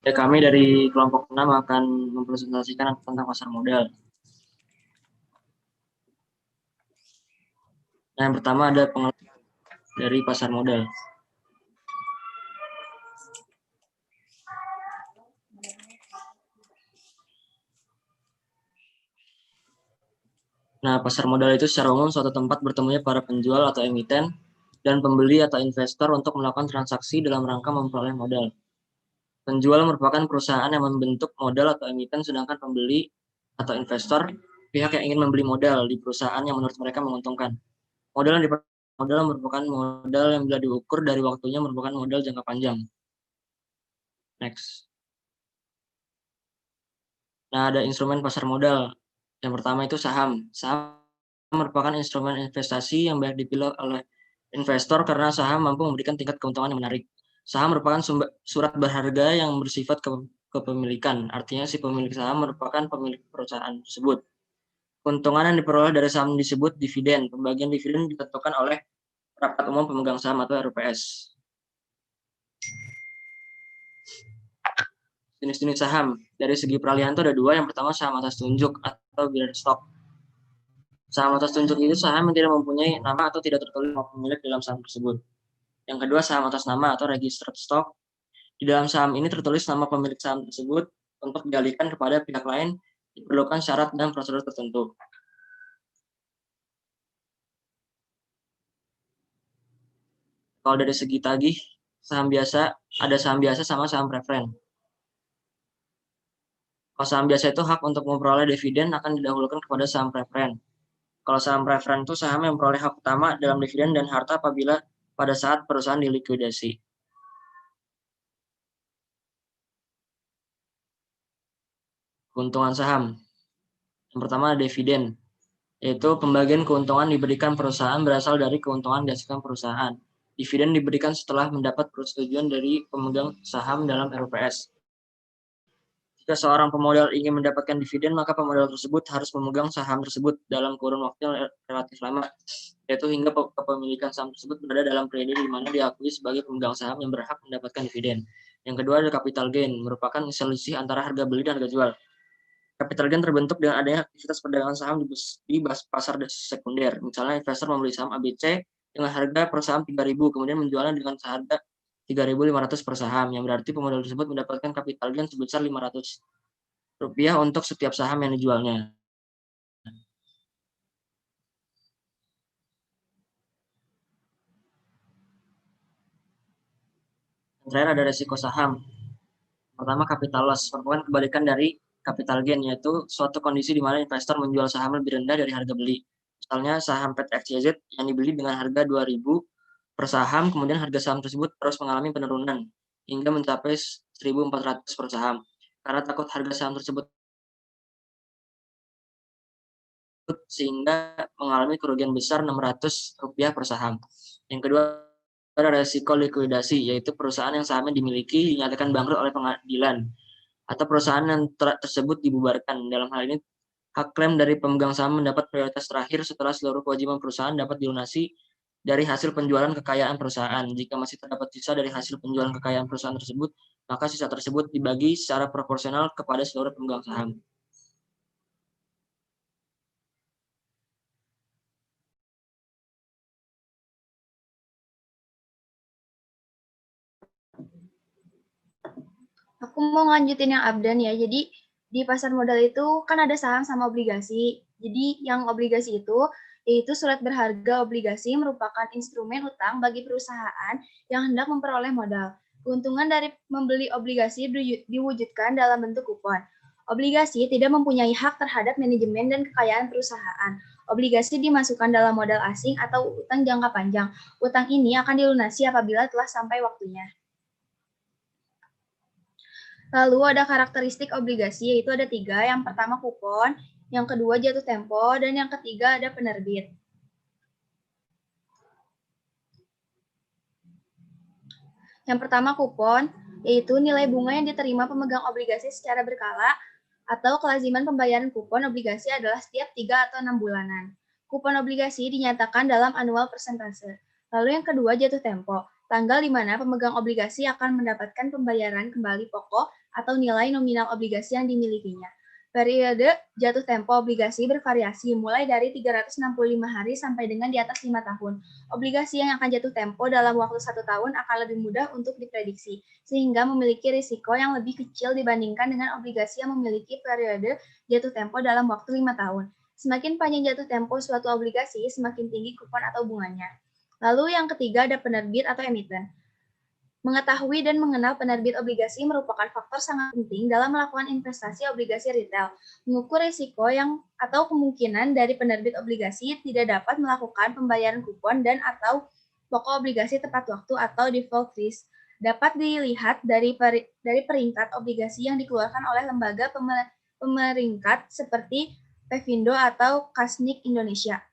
Kami dari kelompok 6 akan mempresentasikan tentang pasar modal. Nah, yang pertama ada pengertian dari pasar modal. Nah, pasar modal itu secara umum suatu tempat bertemunya para penjual atau emiten dan pembeli atau investor untuk melakukan transaksi dalam rangka memperoleh modal. Penjual merupakan perusahaan yang membentuk modal atau emiten, sedangkan pembeli atau investor pihak yang ingin membeli modal di perusahaan yang menurut mereka menguntungkan. Modal merupakan modal yang bila diukur dari waktunya merupakan modal jangka panjang. Next. Nah, ada instrumen pasar modal. Yang pertama itu saham. Saham merupakan instrumen investasi yang banyak dipilih oleh investor karena saham mampu memberikan tingkat keuntungan yang menarik. Saham merupakan surat berharga yang bersifat kepemilikan. Artinya si pemilik saham merupakan pemilik perusahaan tersebut. Keuntungan yang diperoleh dari saham disebut dividen. Pembagian dividen ditentukan oleh rapat umum pemegang saham atau RPS. Jenis-jenis saham. Dari segi peralihan itu ada dua. Yang pertama saham atas tunjuk atau bearer stock. Saham atas tunjuk itu saham yang tidak mempunyai nama atau tidak tertulis nama pemilik dalam saham tersebut. Yang kedua saham atas nama atau registered stock. Di dalam saham ini tertulis nama pemilik saham tersebut. Untuk dialihkan kepada pihak lain diperlukan syarat dan prosedur tertentu. Kalau dari segi tagih, saham biasa, ada saham biasa sama saham preferen. Kalau saham biasa itu hak untuk memperoleh dividen akan didahulukan kepada saham preferen. Kalau saham preferen itu saham yang memperoleh hak utama dalam dividen dan harta apabila pada saat perusahaan dilikuidasi. Keuntungan saham. Yang pertama dividen, yaitu pembagian keuntungan diberikan perusahaan berasal dari keuntungan dihasilkan perusahaan. Dividen diberikan setelah mendapat persetujuan dari pemegang saham dalam RPS. Jika seorang pemodal ingin mendapatkan dividen, maka pemodal tersebut harus memegang saham tersebut dalam kurun waktu yang relatif lama, yaitu hingga kepemilikan saham tersebut berada dalam periode di mana diakui sebagai pemegang saham yang berhak mendapatkan dividen. Yang kedua ada capital gain, merupakan selisih antara harga beli dan harga jual. Capital gain terbentuk dengan adanya aktivitas perdagangan saham di pasar sekunder. Misalnya investor membeli saham ABC dengan harga per saham 3.000, kemudian menjualnya dengan harga 3.500 per saham, yang berarti pemodal tersebut mendapatkan capital gain sebesar Rp500 untuk setiap saham yang dijualnya. Yang terakhir ada resiko saham. Pertama, capital loss, merupakan kebalikan dari capital gain, yaitu suatu kondisi di mana investor menjual saham lebih rendah dari harga beli. Misalnya saham PT XYZ yang dibeli dengan harga 2.000 per saham, kemudian harga saham tersebut terus mengalami penurunan hingga mencapai 1.400 per saham. Karena takut harga saham tersebut sehingga mengalami kerugian besar Rp600 per saham. Yang kedua ada resiko likuidasi, yaitu perusahaan yang sahamnya dimiliki dinyatakan bangkrut oleh pengadilan atau perusahaan yang tersebut dibubarkan. Dalam hal ini, hak klaim dari pemegang saham mendapat prioritas terakhir setelah seluruh kewajiban perusahaan dapat dilunasi dari hasil penjualan kekayaan perusahaan. Jika masih terdapat sisa dari hasil penjualan kekayaan perusahaan tersebut, maka sisa tersebut dibagi secara proporsional kepada seluruh pemegang saham. Aku mau lanjutin yang Abdan ya. Jadi di pasar modal itu kan ada saham sama obligasi. Jadi yang obligasi itu yaitu surat berharga obligasi merupakan instrumen utang bagi perusahaan yang hendak memperoleh modal. Keuntungan dari membeli obligasi diwujudkan dalam bentuk kupon. Obligasi tidak mempunyai hak terhadap manajemen dan kekayaan perusahaan. Obligasi dimasukkan dalam modal asing atau utang jangka panjang. Utang ini akan dilunasi apabila telah sampai waktunya. Lalu ada karakteristik obligasi, yaitu ada 3. Yang pertama kupon, yang kedua jatuh tempo, dan yang ketiga ada penerbit. Yang pertama kupon, yaitu nilai bunga yang diterima pemegang obligasi secara berkala, atau kelaziman pembayaran kupon obligasi adalah setiap 3 atau 6 bulanan. Kupon obligasi dinyatakan dalam annual persentase. Lalu yang kedua jatuh tempo, tanggal di mana pemegang obligasi akan mendapatkan pembayaran kembali pokok atau nilai nominal obligasi yang dimilikinya. Periode jatuh tempo obligasi bervariasi mulai dari 365 hari sampai dengan di atas 5 tahun. Obligasi yang akan jatuh tempo dalam waktu 1 tahun akan lebih mudah untuk diprediksi, sehingga memiliki risiko yang lebih kecil dibandingkan dengan obligasi yang memiliki periode jatuh tempo dalam waktu 5 tahun. Semakin panjang jatuh tempo suatu obligasi, semakin tinggi kupon atau bunganya. Lalu yang ketiga ada penerbit atau emiten. Mengetahui dan mengenal penerbit obligasi merupakan faktor sangat penting dalam melakukan investasi obligasi retail. Mengukur risiko yang atau kemungkinan dari penerbit obligasi tidak dapat melakukan pembayaran kupon dan atau pokok obligasi tepat waktu atau default risk dapat dilihat dari peringkat obligasi yang dikeluarkan oleh lembaga pemeringkat seperti Pevindo atau Kasnik Indonesia.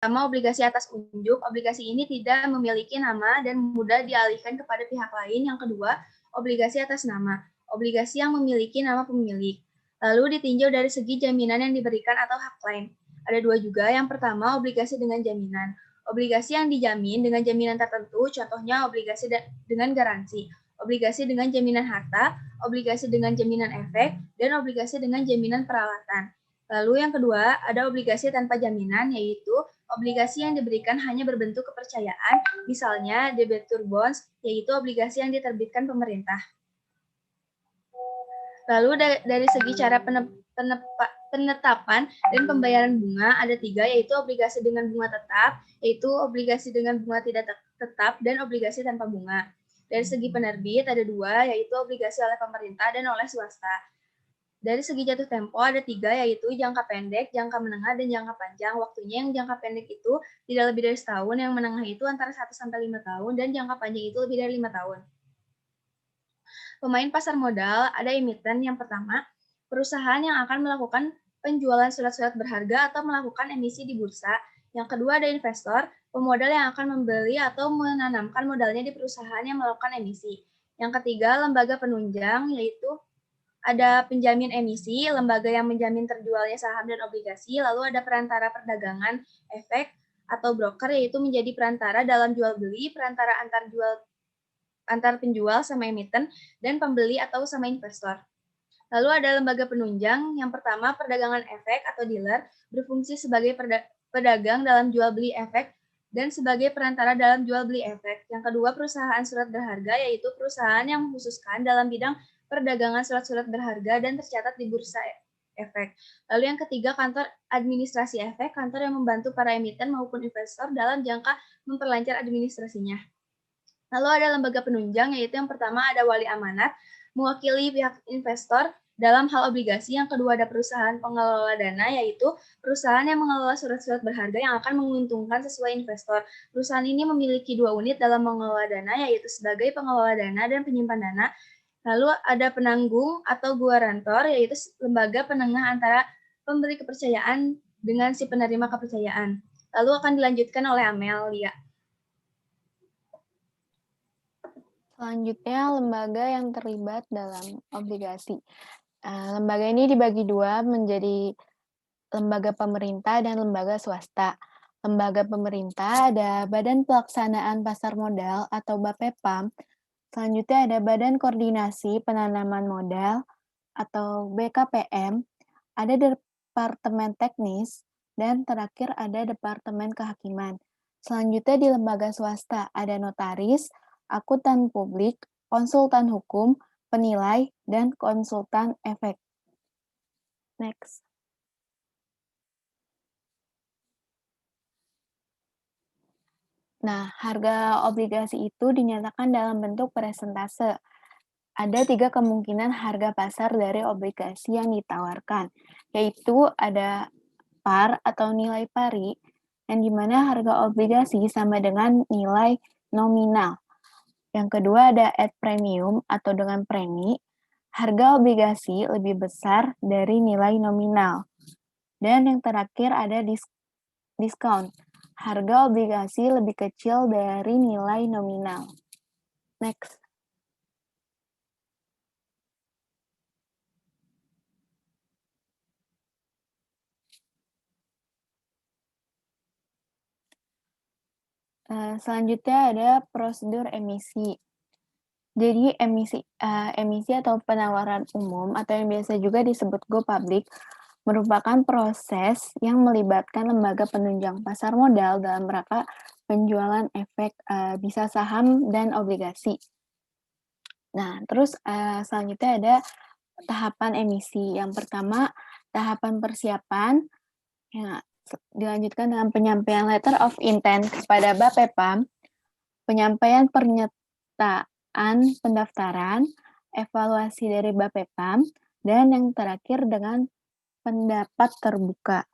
Pertama, obligasi atas unjuk. Obligasi ini tidak memiliki nama dan mudah dialihkan kepada pihak lain. Yang kedua, obligasi atas nama. Obligasi yang memiliki nama pemilik. Lalu ditinjau dari segi jaminan yang diberikan atau hak klaim. Ada dua juga. Yang pertama, obligasi dengan jaminan. Obligasi yang dijamin dengan jaminan tertentu, contohnya obligasi dengan garansi, obligasi dengan jaminan harta, obligasi dengan jaminan efek, dan obligasi dengan jaminan peralatan. Lalu yang kedua, ada obligasi tanpa jaminan, yaitu obligasi yang diberikan hanya berbentuk kepercayaan, misalnya debenture bonds, yaitu obligasi yang diterbitkan pemerintah. Lalu dari segi cara penetapan dan pembayaran bunga ada tiga, yaitu obligasi dengan bunga tetap, yaitu obligasi dengan bunga tidak tetap, dan obligasi tanpa bunga. Dari segi penerbit ada dua, yaitu obligasi oleh pemerintah dan oleh swasta. Dari segi jatuh tempo ada tiga, yaitu jangka pendek, jangka menengah, dan jangka panjang. Waktunya yang jangka pendek itu tidak lebih dari setahun, yang menengah itu antara 1-5 tahun, dan jangka panjang itu lebih dari 5 tahun. Pemain pasar modal ada emiten. Yang pertama, perusahaan yang akan melakukan penjualan surat-surat berharga atau melakukan emisi di bursa. Yang kedua ada investor, pemodal yang akan membeli atau menanamkan modalnya di perusahaan yang melakukan emisi. Yang ketiga, lembaga penunjang, yaitu ada penjamin emisi, lembaga yang menjamin terjualnya saham dan obligasi, lalu ada perantara perdagangan efek atau broker, yaitu menjadi perantara dalam jual beli, perantara antar penjual sama emiten, dan pembeli atau sama investor. Lalu ada lembaga penunjang. Yang pertama, perdagangan efek atau dealer, berfungsi sebagai pedagang dalam jual beli efek dan sebagai perantara dalam jual beli efek. Yang kedua, perusahaan surat berharga, yaitu perusahaan yang mengkhususkan dalam bidang perdagangan surat-surat berharga dan tercatat di bursa efek. Lalu yang ketiga, kantor administrasi efek, kantor yang membantu para emiten maupun investor dalam jangka memperlancar administrasinya. Lalu ada lembaga penunjang, yaitu yang pertama ada wali amanat, mewakili pihak investor dalam hal obligasi. Yang kedua ada perusahaan pengelola dana, yaitu perusahaan yang mengelola surat-surat berharga yang akan menguntungkan sesuai investor. Perusahaan ini memiliki dua unit dalam mengelola dana, yaitu sebagai pengelola dana dan penyimpan dana. Lalu ada penanggung atau guarantor, yaitu lembaga penengah antara pemberi kepercayaan dengan si penerima kepercayaan. Lalu akan dilanjutkan oleh Amelia. Selanjutnya, lembaga yang terlibat dalam obligasi. Lembaga ini dibagi dua menjadi lembaga pemerintah dan lembaga swasta. Lembaga pemerintah ada Badan Pelaksanaan Pasar Modal atau BAPEPAM. Selanjutnya ada Badan Koordinasi Penanaman Modal atau BKPM, ada Departemen Teknis, dan terakhir ada Departemen Kehakiman. Selanjutnya di lembaga swasta ada notaris, akuntan publik, konsultan hukum, penilai, dan konsultan efek. Next. Nah, harga obligasi itu dinyatakan dalam bentuk persentase. Ada 3 kemungkinan harga pasar dari obligasi yang ditawarkan, yaitu ada par atau nilai pari, yang dimana harga obligasi sama dengan nilai nominal. Yang kedua ada at premium atau dengan premi, harga obligasi lebih besar dari nilai nominal. Dan yang terakhir ada diskon, harga obligasi lebih kecil dari nilai nominal. Next. Selanjutnya ada prosedur emisi. Jadi emisi atau penawaran umum atau yang biasa juga disebut go public merupakan proses yang melibatkan lembaga penunjang pasar modal dalam rangka penjualan efek bisa saham dan obligasi. Nah, terus selanjutnya ada tahapan emisi. Yang pertama, tahapan persiapan, ya, dilanjutkan dengan penyampaian letter of intent kepada Bapepam, penyampaian pernyataan pendaftaran, evaluasi dari Bapepam, dan yang terakhir dengan pendapat terbuka.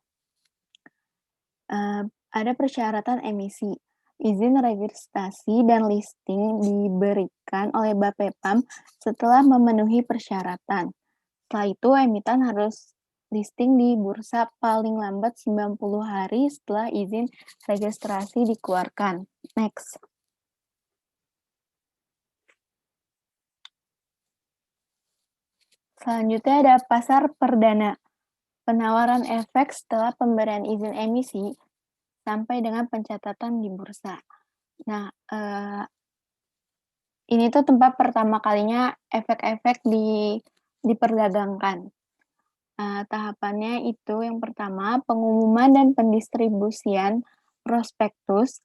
Ada persyaratan emisi. Izin registrasi dan listing diberikan oleh Bapepam setelah memenuhi persyaratan. Setelah itu, emiten harus listing di bursa paling lambat 90 hari setelah izin registrasi dikeluarkan. Next. Selanjutnya ada pasar perdana. Penawaran efek setelah pemberian izin emisi sampai dengan pencatatan di bursa. Nah, ini tuh tempat pertama kalinya efek-efek diperdagangkan. Tahapannya itu yang pertama, pengumuman dan pendistribusian prospektus,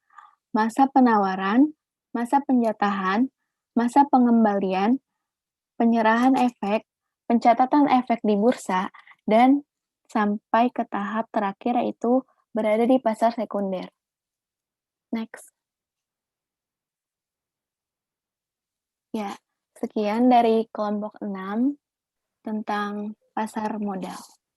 masa penawaran, masa penjatahan, masa pengembalian, penyerahan efek, pencatatan efek di bursa, dan sampai ke tahap terakhir yaitu berada di pasar sekunder. Next. Ya, sekian dari kelompok 6 tentang pasar modal.